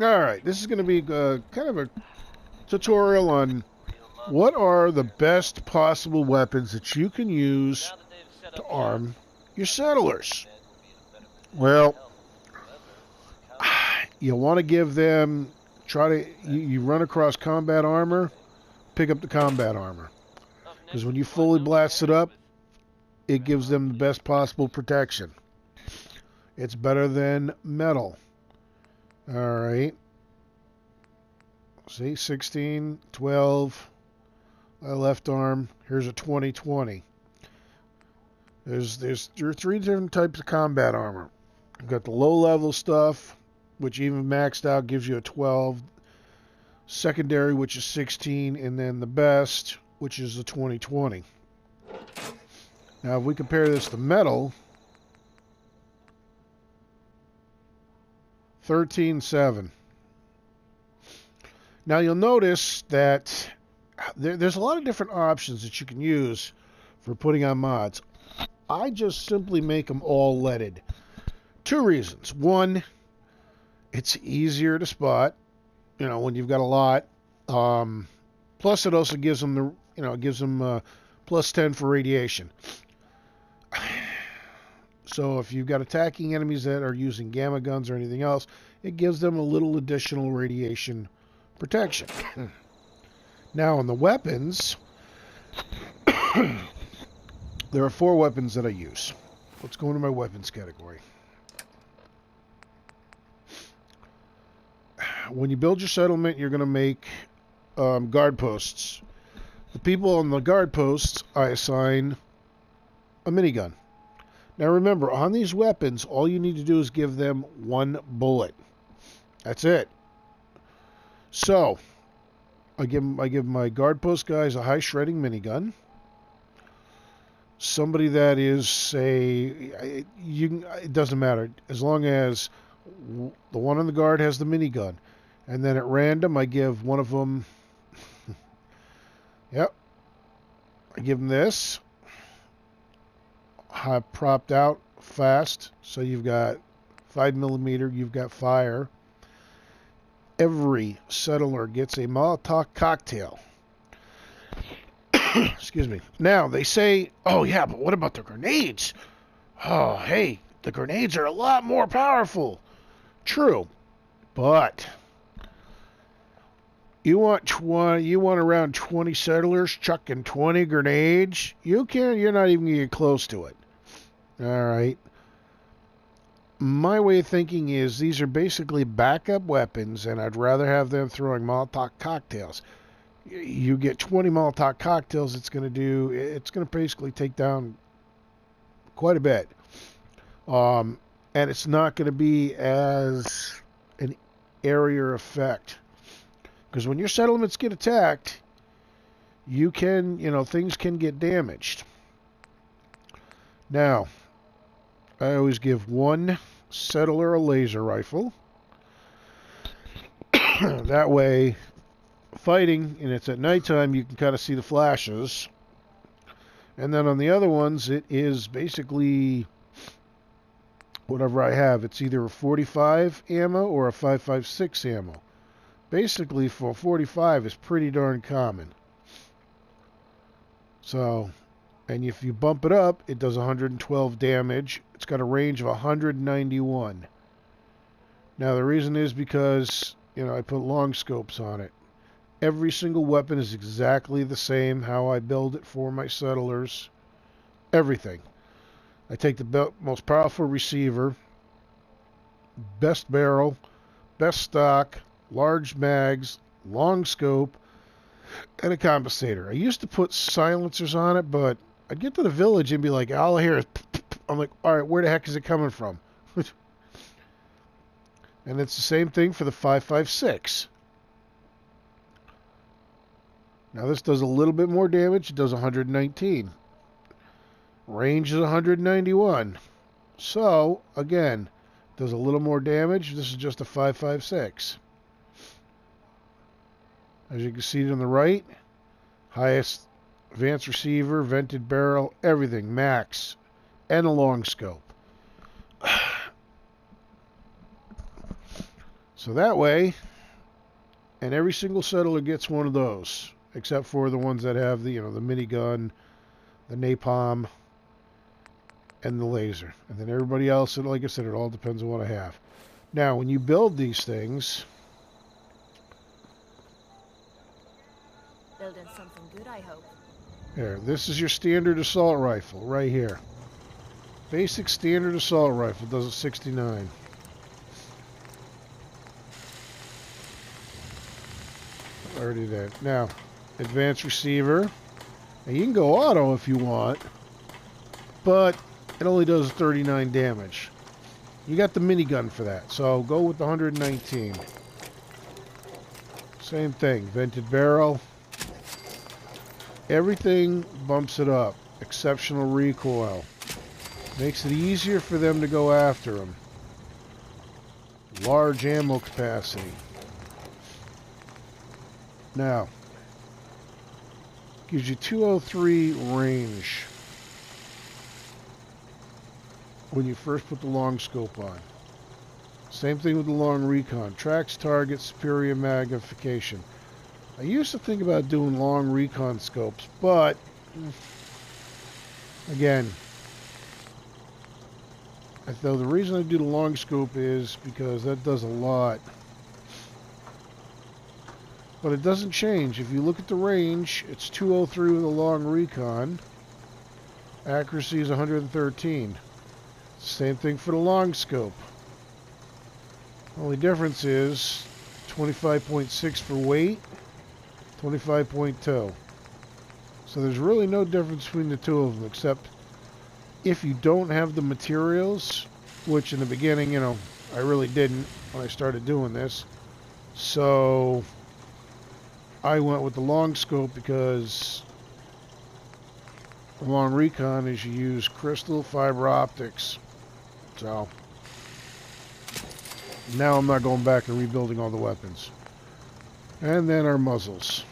Alright, this is going to be kind of a tutorial on what are the best possible weapons that you can use to arm your settlers. Well, you want to give them, you run across combat armor, pick up the combat armor. Because when you fully blast it up, it gives them the best possible protection. It's better than metal. Alright. See, 16, 12, left arm. Here's a 20-20. There are three different types of combat armor. You've got the low level stuff, which even maxed out gives you a 12. Secondary, which is 16, and then the best, which is the 20-20. Now, if we compare this to metal, 13-7. Now, you'll notice that there's a lot of different options that you can use for putting on mods. I just simply make them all leaded. Two reasons. One, it's easier to spot, when you've got a lot. Plus, it also gives them plus 10 for radiation. So if you've got attacking enemies that are using gamma guns or anything else, it gives them a little additional radiation protection. Now, on the weapons, there are 4 weapons that I use. Let's go into my weapons category. When you build your settlement, you're going to make guard posts. The people on the guard posts, I assign a minigun. Now remember, on these weapons, all you need to do is give them 1 bullet. That's it. So, I give my guard post guys a high shredding minigun. Somebody that is it doesn't matter as long as the one on the guard has the minigun, and then at random I give one of them. Yep, I give them this. High propped out fast, so you've got 5mm. You've got fire. Every settler gets a Molotov cocktail. Excuse me. Now, they say, oh yeah, but what about the grenades? Oh, hey, the grenades are a lot more powerful. True, but you want around 20 settlers chucking 20 grenades? You're not even going to get close to it. All right. My way of thinking is these are basically backup weapons, and I'd rather have them throwing Molotov cocktails. You get 20 Molotov cocktails, it's going to basically take down quite a bit. And it's not going to be as an area effect. Because when your settlements get attacked, things can get damaged. Now, I always give 1 settler a laser rifle. That way, fighting, and it's at nighttime, you can kind of see the flashes. And then on the other ones, it is basically whatever I have. It's either a 45 ammo or a 5.56 ammo. Basically, for 45 is pretty darn common. So, and if you bump it up, it does 112 damage. It's got a range of 191. Now, the reason is because, I put long scopes on it. Every single weapon is exactly the same, how I build it for my settlers. Everything. I take the most powerful receiver, best barrel, best stock, large mags, long scope, and a compensator. I used to put silencers on it, but I'd get to the village and be like, all I hear is, I'm like, all right, where the heck is it coming from? And it's the same thing for the 5.56. Now this does a little bit more damage. It does 119. Range is 191. So, again, does a little more damage. This is just a 5.56. As you can see on the right, highest advanced receiver, vented barrel, everything, max, and a long scope. So that way, and every single settler gets one of those, except for the ones that have the, you know, the minigun, the napalm, and the laser. And then everybody else, and like I said, it all depends on what I have. Now, when you build these things, building something good, I hope. here, this is your standard assault rifle right here. Basic standard assault rifle does a 69. Already there. Now, advanced receiver. Now you can go auto if you want, but it only does 39 damage. You got the minigun for that, so go with the 119. Same thing, vented barrel. Everything bumps it up. Exceptional recoil. Makes it easier for them to go after them. Large ammo capacity. Now, gives you 203 range when you first put the long scope on. Same thing with the long recon. Tracks target, superior magnification. I used to think about doing long recon scopes, but again, though the reason I do the long scope is because that does a lot. But it doesn't change. If you look at the range, it's 203 with a long recon. Accuracy is 113. Same thing for the long scope. Only difference is 25.6 for weight, 25.2. So there's really no difference between the two of them, except if you don't have the materials, which in the beginning, you know, I really didn't when I started doing this. So I went with the long scope because the long recon is you use crystal fiber optics. So now I'm not going back and rebuilding all the weapons. And then our muzzles.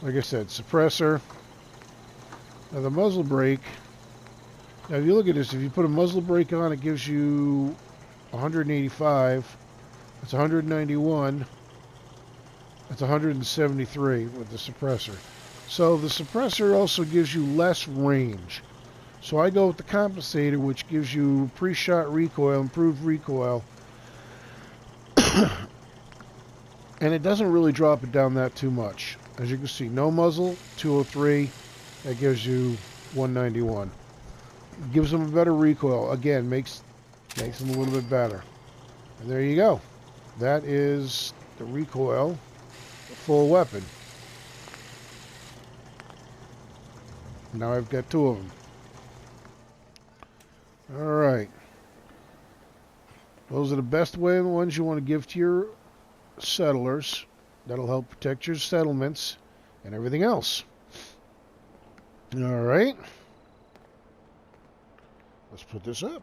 Like I said, suppressor. Now the muzzle brake. Now if you look at this, if you put a muzzle brake on, it gives you 185. That's 191. That's 173 with the suppressor. So the suppressor also gives you less range. So I go with the compensator, which gives you pre-shot recoil, improved recoil. And it doesn't really drop it down that too much. As you can see, no muzzle, 203. That gives you 191. Gives them a better recoil. Again, makes them a little bit better. And there you go. That is the recoil, the full weapon. Now I've got two of them. Alright. Those are the best way ones you want to give to your settlers. That'll help protect your settlements and everything else. Alright. Let's put this up.